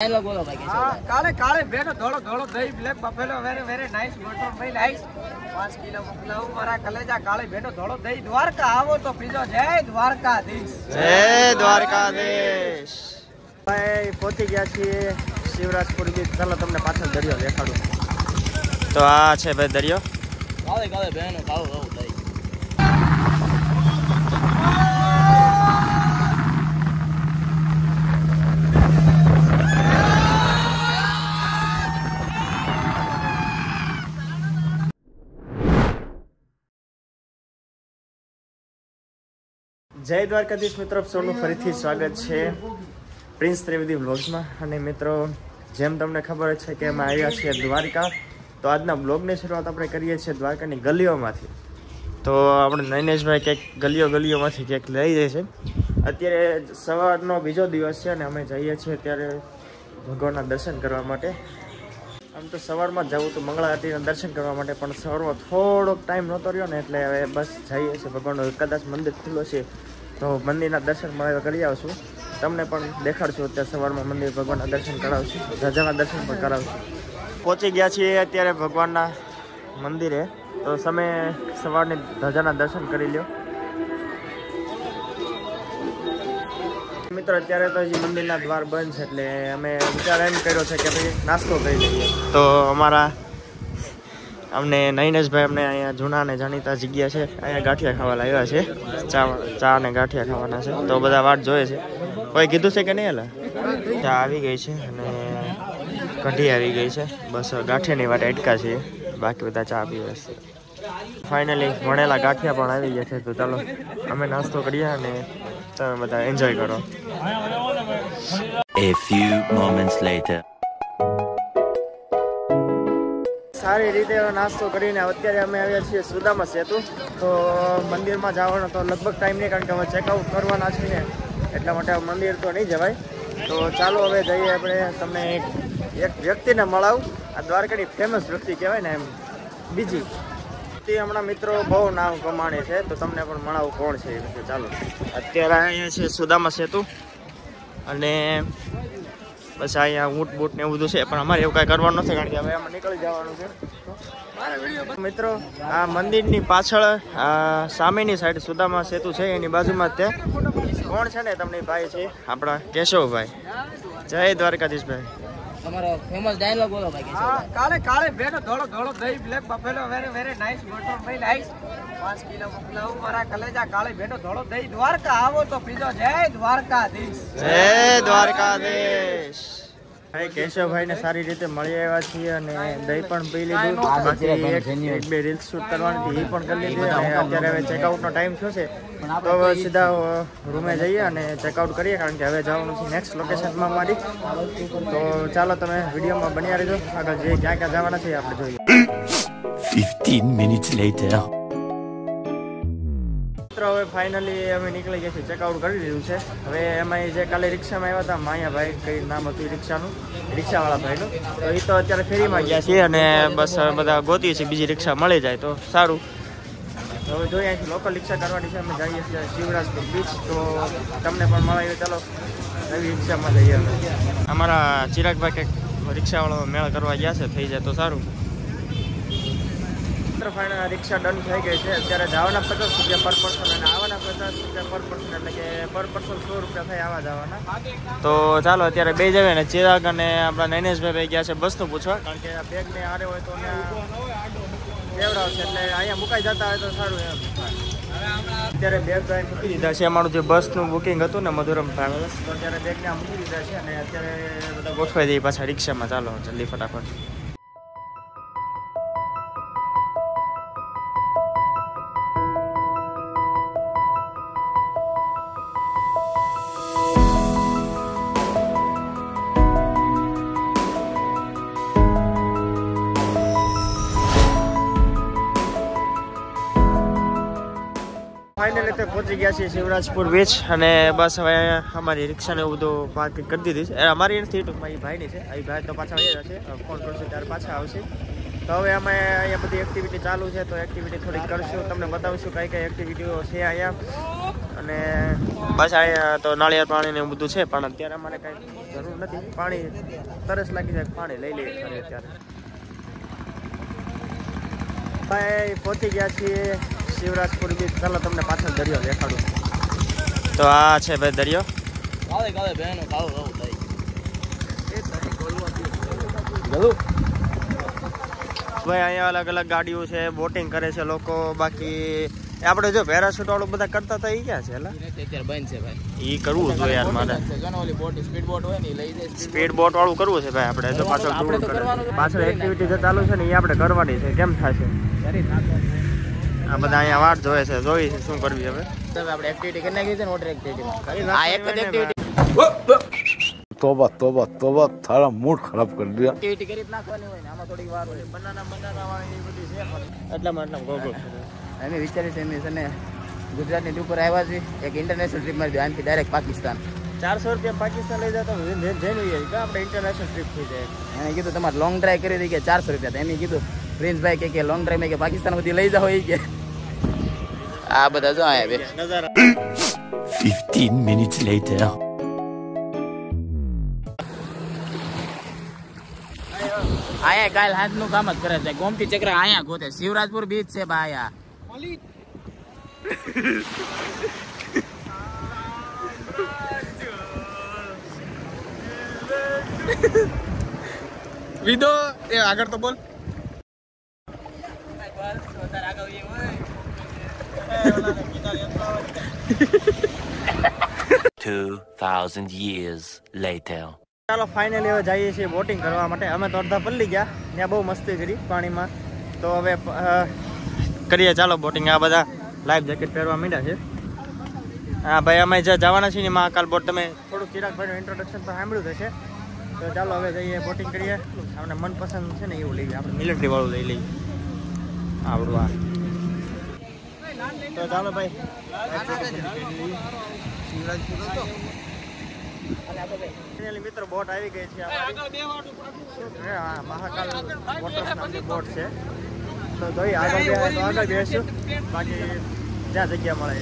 बोलो भाई काले काले बेटो धोलो धोलो दही black buffalo very very nice butter भाई नाइस 5 किलो मोकलाओ मारा कलेजा काले बेटो धोलो दही द्वारका आवो तो पीजो जय द्वारकाधीश भाई पहुंची गया छे शिवराजपुर बीच। चलो તમને પાછળ દરિયો દેખાડું। તો આ છે ભાઈ દરિયો। કાલે કાલે બેનો ખાવ ખાવ દહીં। જય દ્વારકાધીશ મિત્રો, સૌનું ફરીથી સ્વાગત છે પ્રિન્સ ત્રિવેદી વ્લોગ્સમાં। અને મિત્રો જેમ તમને ખબર છે કે અમે આવ્યા છીએ દ્વારકા, તો આજના બ્લોગની શરૂઆત આપણે કરીએ છીએ દ્વારકાની ગલીઓમાંથી। તો આપણે નૈનેશભાઈ ક્યાંક ગલીઓમાંથી ક્યાંક લઈ જાય છે। અત્યારે સવારનો બીજો દિવસ છે અને અમે જઈએ છીએ ત્યારે ભગવાનના દર્શન કરવા માટે। આમ તો સવારમાં જ જવું હતું મંગળા આરતીના દર્શન કરવા માટે, પણ સવારમાં થોડોક ટાઈમ નહોતો રહ્યો ને એટલે હવે બસ જઈએ છીએ ભગવાનનું। કદાચ મંદિર ખુલ્લો છે તો મંદિરના દર્શન મળે કરી આવશું, તમને પણ દેખાડશું। અત્યારે સવારમાં મંદિર ભગવાનના દર્શન કરાવશું, ધજાના દર્શન પણ કરાવશું। પહોંચી ગયા છીએ અત્યારે ભગવાનના મંદિરે, તો તમે સવારની ધજાના દર્શન કરી લ્યો। મિત્રો અત્યારે તો હજી મંદિરના દ્વાર બંધ છે એટલે અમે વિચાર એમ કર્યો છે કે ભાઈ નાસ્તો કરી લઈએ। તો અમારા અમને નૈનેશભાઈ અમને અહીંયા જૂના અને જાણીતા જગ્યા છે, અહીંયા ગાંઠિયા ખાવા લાવ્યા છે। ચા અને ગાંઠિયા ખાવાના છે, તો બધા વાટ જોઈએ છે। કોઈ કીધું છે કે નહીં? એલા ચા આવી ગઈ છે અને કઢી આવી ગઈ છે, બસ ગાંઠિયાની વાટ અટકા છે, બાકી બધા ચા પીવે છે। ફાઇનલી વણેલા ગાંઠિયા પણ આવી ગયા છે, તો ચાલો અમે નાસ્તો કરીએ અને તમે બધા એન્જોય કરો। A few moments later. સારી રીતે નાસ્તો કરીને અત્યારે અમે આવ્યા છીએ સુદામા સેતુ। તો મંદિરમાં જવાનો તો લગભગ ટાઈમ નહીં, કારણ કે અમે ચેકઆઉટ કરવાના છીએ એટલા માટે મંદિર તો નહીં જવાય। તો ચાલો હવે જઈએ આપણે, તમને એક વ્યક્તિને મળાવું। આ દ્વારકાની ફેમસ વ્યક્તિ કહેવાય ને એમ, બીજી હમણાં મિત્રો બહુ નામ કમાણે છે, તો તમને પણ મળાવું કોણ છે એ વિશે। ચાલો અત્યારે અહીંયા છે સુદામા સેતુ અને બસ અહીંયા ઊંટ બૂટ ને એવું બધું છે, પણ અમારે એવું કાંઈ કરવાનું નથી કારણ કે હવે અમે નીકળી જવાનું છે। મિત્રો આ મંદિરની પાછળ સામેની સાઈડ સુદામા સેતુ છે, એની બાજુમાં જ તે કોણ છે ને તમને ભાઈ છે આપણા કેશવભાઈ। જય દ્વારકાધીશભાઈ। તમારો ફેમસ ડાયલોગ બોલો ભાઈ કાલે કાલે બેટો ધોલો ધોલો દહીં black Buffalo very very nice butter ભાઈ નાઇસ 5 કિલો મોકલાઓ મારા કલેજા કાલે બેટો ધોલો દહીં દ્વારકા આવો તો પીજો જય દ્વારકાધીશ। ભાઈ કેશવભાઈ ને સારી રીતે મળી આવ્યા છીએ અને દહીં પણ પી લીધું, બાકી એક બે રીલ્સ શૂટ કરવાની હતી એ પણ કરી લીધી। અને અત્યારે હવે ચેકઆઉટનો ટાઈમ થયો છે, તો હવે સીધા રૂમે જઈએ અને ચેકઆઉટ કરીએ, કારણ કે હવે જવાનું છે નેક્સ્ટ લોકેશનમાં અમારી। તો ચાલો તમે વિડીયોમાં બન્યા રહેજો, આગળ જે ક્યાં ક્યાં જવાના છે આપણે જોઈએ। 15 minutes later. હવે ફાઇનલી અમે નીકળી ગયા છીએ, ચેકઆઉટ કરી દીધું છે। હવે એમાં જે કાલે રિક્ષામાં આવ્યા હતા માયાભાઈ, કઈ નામ હતું રિક્ષાનું, રિક્ષાવાળા ભાઈનું, તો એ તો અત્યારે ફેરીમાં ગયા છીએ અને બસ બધા ગોતીએ છીએ, બીજી રિક્ષા મળી જાય તો સારું। હવે જોઈએ અહીંથી લોકલ રિક્ષા કરવાની છે, અમે જઈએ છીએ શિવરાજપુર બીચ, તો તમને પણ મળાવીએ। ચાલો નવી રિક્ષામાં જઈએ। અમે અમારા ચિરાગભાઈ કંઈક રિક્ષાવાળો મેળ કરવા ગયા છે, થઈ જાય તો સારું। ફાઇનલ રિક્ષા ડન થઈ ગઈ છે। અત્યારે જવાના 50 રૂપિયા પર પર્સન અને આવવાના 50 રૂપિયા પર પર્સન, એટલે કે પર પર્સન 100 રૂપિયા થાય આવવા જવાના। તો ચાલો અત્યારે બે જઈએ ને ચિરાગ અને આપણા નૈનેશભાઈ ગયા છે બસનું પૂછવા, કારણ કે બેગ ને હારે હોય તો કેવડાવશે, એટલે અહીંયા મુકાઈ જતા હોય તો સારું એમ। અત્યારે બેગ મૂકી દીધા છે, અમારું જે બસનું બુકિંગ હતું ને મધુરમ ટ્રાવેલ્સ, તો અત્યારે બેગને મૂકી દીધા છે અને અત્યારે બધા ગોઠવાઈ દઈએ પાછા રિક્ષામાં। ચાલો જલ્દી ફટાફટ। ફાઇનલી તે પહોંચી ગયા છીએ શિવરાજપુર બીચ અને બસ હવે અમારી રિક્ષાને એવું બધું પાર્કિંગ કરી દીધી છે। અમારી નથી, ટૂંકમાં એ ભાઈની છે, એ ભાઈ તો પાછા આવી જશે, ફોન કરશે ત્યારે પાછા આવશે। તો હવે અમે અહીંયા બધી એક્ટિવિટી ચાલુ છે, તો એક્ટિવિટી થોડીક કરશું, તમને બતાવીશું કઈ કઈ એક્ટિવિટીઓ છે અહીંયા। અને બસ અહીંયા તો નાળિયેર પાણી ને એવું બધું છે, પણ અત્યારે અમારે કાંઈ જરૂર નથી. પાણી તરસ લાગી જાય પાણી લઈ લઈએ ખરી અત્યારે. ભાઈ પહોંચી ગયા છીએ શિવરાજપુર બીચ. ચાલો તમને પાછળ દરિયો દેખાડું. તો આ છે ભાઈ દરિયો. ભાઈ અહીંયા અલગ અલગ ગાડીઓ છે, બોટિંગ કરે છે લોકો. બાકી આપણે જો પેરાશૂટ વાળું બધા કરતા હતા એ ક્યાં છે? અત્યારે બંધ છે ભાઈ. એ કરવું જોઈએ યાર મારે. સ્પીડ બોટ વાળું કરવું છે ભાઈ આપણે. જો પાછળ એક્ટિવિટી જે ચાલુ છે ને એ આપણે કરવાની છે. કેમ થશે? આ બધા અહીંયા વાટ જોવે છે, જોઈ છે શું કરવી હવે. આપણે એક્ટિવિટી કરી નાખી છે ને વોટર એક્ટિવિટીમાં. આ એક જ એક્ટિવિટી. तोबा तोबा तोबा थारा मूड खराब कर दिया. એક્ટિવિટી કરી જ નાખવાની હોય ને, આમાં થોડી વાર હોય. બનાના વાળી બધી છે એટલામાં ગોગો અમે વિચાર્યું છે એમની છે ને ગુજરાતની ટ્રીપ પર આવ્યા છે, એક ઇન્ટરનેશનલ ટ્રીપ મારી આનાથી ડાયરેક્ટ પાકિસ્તાન. 400 રૂપિયા પાકિસ્તાન લઈ જતા જઈને આપણે ઇન્ટરનેશનલ ટ્રીપ થઈ જાય. એને કીધું તમારે લોંગ ડ્રાઈવ કરી હતી કે 400 રૂપિયા. એમ કીધું પ્રિન્સભાઈ કે લોંગ ડ્રાઈવ કે પાકિસ્તાન બધી લઈ જાઓ એ કે. આ બધા જો આયા બે નજારા. 15 minutes later. આયા કાલ હાથ નું કામ જ કરે છે. ગોમતી ચક્ર આયા ગોતે. શિવરાજપુર બીચ છે ભાયા. વિદો એ આગળ તો બોલ. 2000 years later. ચાલો ફાઇનલી હવે જઈએ છીએ બોટિંગ કરવા માટે. અમે તો અડધા પલ્લી ગયા, ત્યાં બહુ મસ્તી કરી પાણીમાં. તો હવે કરીએ ચાલો બોટિંગ. આ બધા લાઈફ જેકેટ પહેરવા માંડ્યા છે. હા ભાઈ અમે જ્યાં જવાના છીએ ને મહાકાલ બોટ. તમે થોડુંક ચિરાગભાઈનું ઇન્ટ્રોડક્શન તો સાંભળ્યું હશે. તો ચાલો હવે જઈએ બોટિંગ કરીએ. આપણે મનપસંદ છે ને એવું લઈએ. આપણે મિલિટરી વાળું લઈ લઈએ આવડું. આ તો ચાલો ભાઈ. મિત્રો બોટ આવી ગઈ છે. મહાકાલ વોટર્સ નામની બોટ છે. તો જોઈએ આગળ બેસું. બાકી જ્યાં જગ્યા મળે.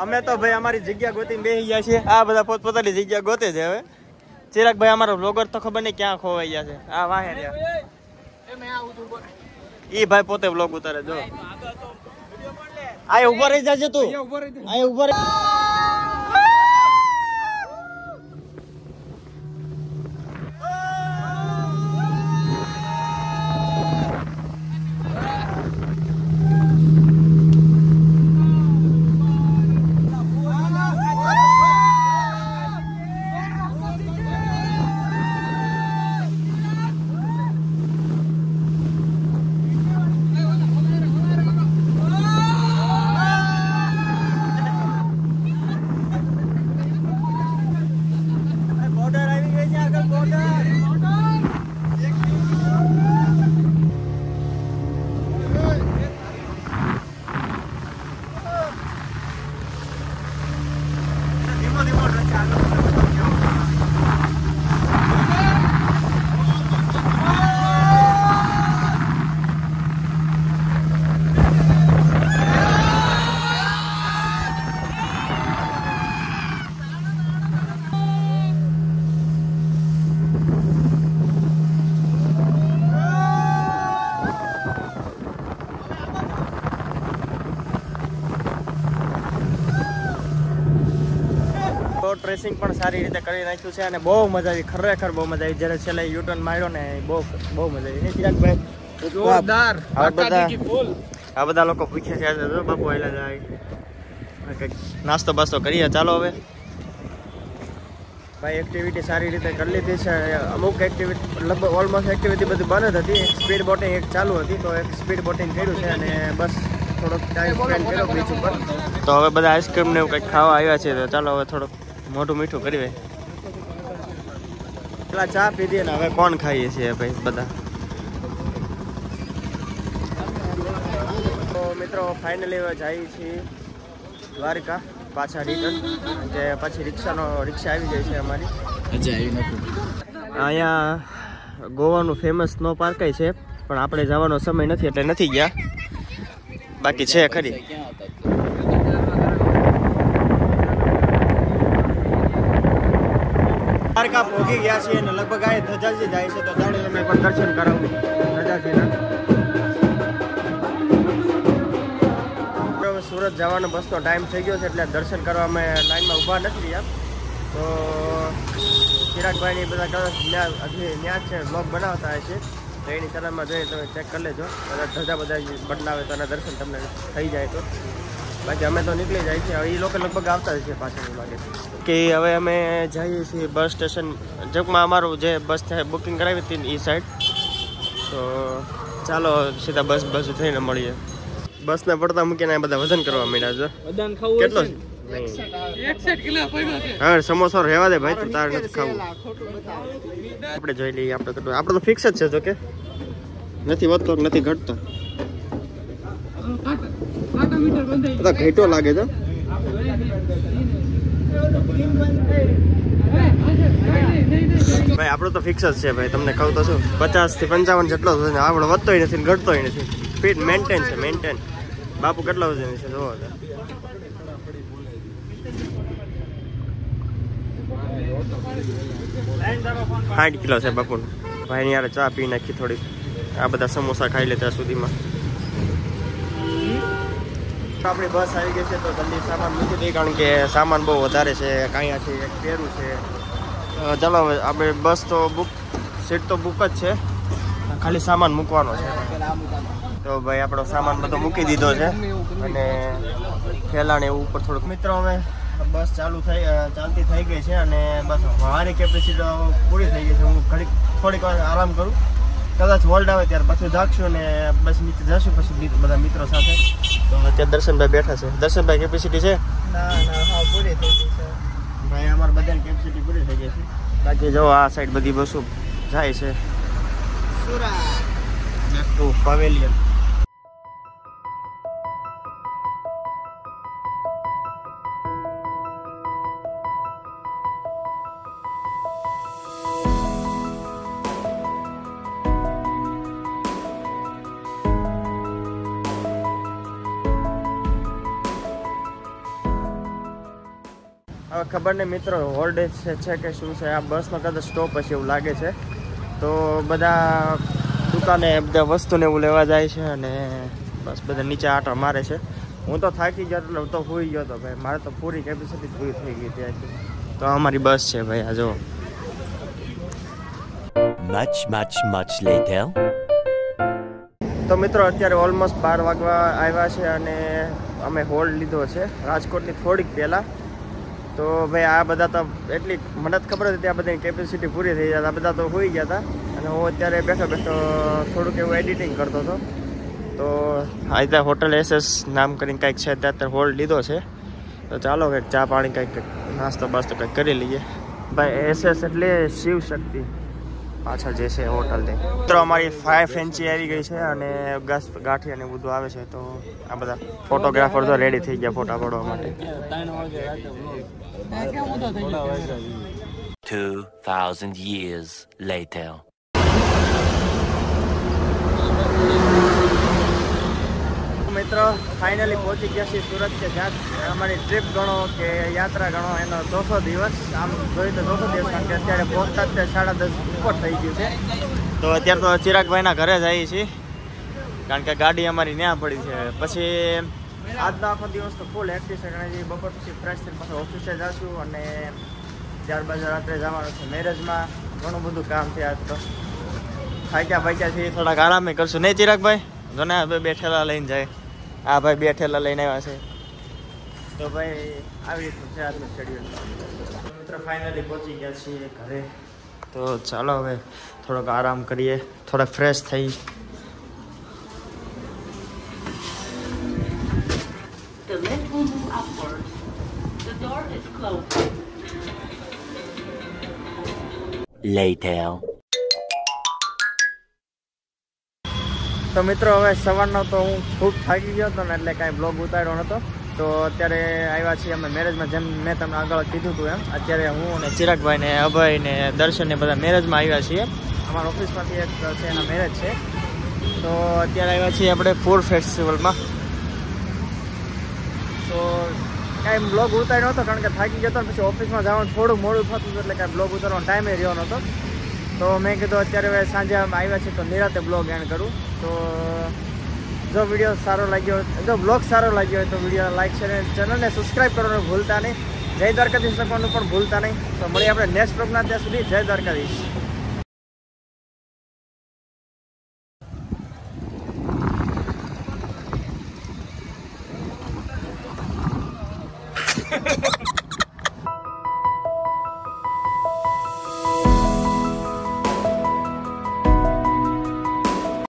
અમે તો ભાઈ અમારી જગ્યા ગોતીને બેસી ગયા છીએ. આ બધા પોતપોતાની જગ્યા ગોતે છે. હવે ચિરાગભાઈ અમારો બ્લોગર તો ખબર નહીં ક્યાં ખોવાઈ ગયા છે. આ વાહે ઈ ભાઈ પોતે બ્લોગ ઉતારે. જો આ ઉભા રહી જાય તું. આ ઉભા રહી. ટ્રેસિંગ પણ સારી રીતે કરી નાખ્યું છે અને બહુ મજા આવી. ખરેખર બહુ મજા આવી. જ્યારે છેલ્લે યુટર્ન માર્યો ને બહુ મજા આવી. ચિરાગભાઈ જોરદાર. આ બધા લોકો પૂછ્યા છે તો બાપુ આયલા જાય કંઈક નાસ્તો બાસ્તો કરીએ. ચાલો હવે ભાઈ એક્ટિવિટી સારી રીતે કરી લીધી છે. અમુક એક્ટિવિટી લગભગ ઓલમોસ્ટ એક્ટિવિટી બધી બંધ જ હતી. સ્પીડ બોટિંગ એક ચાલુ હતી તો એક સ્પીડ બોટિંગ કર્યું છે અને બસ થોડોક ટાઈમ સ્પેન્ડ કર્યો બીચ ઉપર. તો હવે બધા આઈસ્ક્રીમ ને એવું કંઈક ખાવા આવ્યા છે. તો ચાલો હવે થોડોક મોટું મીઠું કરી. પેલા ચા પીધી ને હવે કોણ ખાઈએ છીએ ભાઈ બધા. તો મિત્રો ફાઇનલી હવે જઈએ છીએ દ્વારકા પાછા રિટર્ન. કે પછી રિક્ષા આવી જાય છે અમારી. અહીંયા ગોવાનું ફેમસ સ્નો પાર્ક છે પણ આપણે જવાનો સમય નથી એટલે નથી ગયા. બાકી છે ખરી. પૂગી ગયા છીએ અને લગભગ આ ધજાજી જાય છે તો ચાલો તમે પણ દર્શન કરાવું ધજાજીના. સુરત જવાનો બસનો ટાઈમ થઈ ગયો છે એટલે દર્શન કરવા અમે લાઈનમાં ઊભા નથી રહ્યા. તો ચિરાગભાઈની બધા ત્યાં છે બ્લોગ બનાવતા હોય છે તો એની ચેનલમાં જોઈને તમે ચેક કરી લેજો. ધજા બધા બદલાવે તો એના દર્શન તમને થઈ જાય તો. બાકી અમે તો નીકળી જાય છે. એ લોકો લગભગ આવતા જ છે પાછળ એવું લાગે કે હવે અમે જઈએ છીએ બસ સ્ટેશન. જગમાં અમારું જે બસ બુકિંગ કરાવી હતી એ સાઈડ. તો ચાલો સીધા બસ થઈને મળીએ. બસને પડતા મૂકીને બધા વજન કરવા માંડ્યા છે. કેટલો હવે સમોસા રહેવા દે ભાઈ, તું તાર નથી ખાવું. આપણે જોઈ લઈએ. આપણે તો ફિક્સ જ છે જો કે નથી વધતો નથી ઘટતો. ઘેટો લાગે છે ભાઈ. આપણું તો ફિક્સ જ છે ભાઈ. તમને કહું તો શું 50 થી 55 જેટલો છે. આપણો વધતોય નથી ઘટતોય નથી. ફિટ મેન્ટેન છે મેન્ટેન. બાપુ કેટલો વજન છે જોવો. 60 કિલો છે બાપુ. ભાઈ યાર ચા પી નાખી થોડી. આ બધા સમોસા ખાઈ લે ત્યાં સુધીમાં. આપણી બસ આવી ગઈ છે તો જલ્દી સામાન મૂકી દઈએ કારણ કે સામાન બહુ વધારે છે. કાંઈ છે એક પેરું છે. ચાલો હવે આપણે બસ તો બુક સીટ તો બુક જ છે, ખાલી સામાન મૂકવાનો છે. તો ભાઈ આપણો સામાન બધો મૂકી દીધો છે અને ઠેલાને એવું ઉપર થોડુંક. મિત્રો હવે બસ ચાલતી થઈ ગઈ છે અને બસ મારી કેપેસિટી પૂરી થઈ ગઈ છે. હું થોડીક વાર આરામ કરું. કદાચ હોલ્ડ આવે ત્યારે પછી જાગશું ને બસ નીચે જશું પછી બધા મિત્રો સાથે. તો અત્યારે દર્શનભાઈ બેઠા છે. દર્શનભાઈ કેપેસિટી છે? ના પૂરી થઈ ગઈ છે ભાઈ. અમારે બધાની કેપેસિટી પૂરી થઈ ગઈ છે. બાકી જો આ સાઈડ બધી બસો જાય છે. Back to pavilion. હવે ખબર નહીં મિત્રો હોલ્ડેજ છે કે શું છે. આ બસનો કદાચ સ્ટોપ હશે એવું લાગે છે. તો બધા દુકાને બધા વસ્તુને એવું લેવા જાય છે અને બસ બધા નીચે આટા મારે છે. હું તો થાકી ગયો એટલે તો હોઈ ગયો હતો ભાઈ. મારે તો પૂરી કેપેસિટી પૂરી થઈ ગઈ ત્યાંથી. તો અમારી બસ છે ભાઈ. આ જો much later. તો મિત્રો અત્યારે ઓલમોસ્ટ 12 વાગવા આવ્યા છે અને અમે હોલ્ડ લીધો છે રાજકોટની થોડીક પહેલાં. તો ભાઈ આ બધા તો એટલી મને જ ખબર હતી આ બધાની કેપેસિટી પૂરી થઈ જતા. બધા તો હોઈ ગયા હતા અને હું અત્યારે બેઠો થોડુંક એવું એડિટિંગ કરતો હતો. તો આ હોટલ SS નામ કરીને કંઈક છે ત્યાં હોલ્ડ લીધો છે. તો ચાલો કંઈક ચા પાણી કંઈક નાસ્તો બાસ્તો કંઈક કરી લઈએ ભાઈ. SS એટલે શિવ શક્તિ પાછળ જે છે હોટલ તે. મિત્રો અમારી 5 ફેન્ચી આવી ગઈ છે અને ગાંઠી અને બધું આવે છે. તો આ બધા ફોટોગ્રાફર તો રેડી થઈ ગયા ફોટા પાડવા માટે. 2000 years later. મિત્રો ફાઇનલી પહોંચી ગયા છીએ સુરત કે જ્યાં અમારી ટ્રીપ ગણો કે યાત્રા ગણો એનો 200 દિવસ. આમ જોઈએ તો 200 દિવસ કારણ કે અત્યારે પહોંચતા જ 10:30 ઉપર થઈ ગયું છે. તો અત્યારે તો ચિરાગભાઈના ઘરે જઈએ છીએ કારણ કે ગાડી અમારી ત્યાં પડી છે. પછી આજનો આખો દિવસ તો ફૂલ હેક્ટિક છે કારણ કે બપોર પછી ફ્રેશ થઈને પાછું ઓફિસે જઈશું અને ત્યારબાદ રાત્રે જવાનું છે મેરેજમાં. ઘણું બધું કામ છે આજ તો. થાક્યા છીએ થોડાક આરામે કરશું નહીં ચિરાગભાઈ? જો ને બે ઠેલા લઈને જાય. આ ભાઈ 2 ઠેલા લઈને આવ્યા છે. તો ભાઈ આવી રીતનું છે આજનું શેડ્યુલ. મિત્રો ફાઇનલી પહોંચી ગયા છીએ ઘરે. તો ચાલો હવે થોડોક આરામ કરીએ, થોડાક ફ્રેશ થઈ. The lift will move upwards. The door is closed. Later. તો મિત્રો હવે સવારનો તો હું ખૂબ થાકી ગયો હતો ને એટલે કાંઈ બ્લોગ ઉતાર્યો નહોતો. તો અત્યારે આવ્યા છીએ અમે મેરેજમાં. જેમ મેં તમને આગળ કીધું હતું એમ અત્યારે હું અને ચિરાગભાઈ ને અભય ને દર્શન ને બધા મેરેજમાં આવ્યા છીએ. અમારા ઓફિસમાંથી એક છે એના મેરેજ છે. તો અત્યારે આવ્યા છીએ આપણે ફૂડ ફેસ્ટિવલમાં. તો કાંઈ બ્લોગ ઉતાર્યો નહોતો કારણ કે થાકી ગયો હતો ને પછી ઓફિસમાં જવાનું થોડું મોડું થતું હતું એટલે કાંઈ બ્લોગ ઉતારવાનો ટાઈમે રહ્યો નહોતો. તો મેં કીધું અત્યારે હવે સાંજે આવ્યા છે તો નિરાતે બ્લોગ એન્ડ કરું. તો જો વિડીયો સારો લાગ્યો હોય, જો બ્લોગ સારો લાગ્યો હોય તો વિડીયો લાઈક શેર અને ચેનલને સબસ્ક્રાઈબ કરવાનું ભૂલતા નહીં. જય દ્વારકાધીશ લખવાનું પણ ભૂલતા નહીં. તો મળીએ આપણે નેક્સ્ટ બ્લોગના, ત્યાં સુધી જય દ્વારકાધીશ.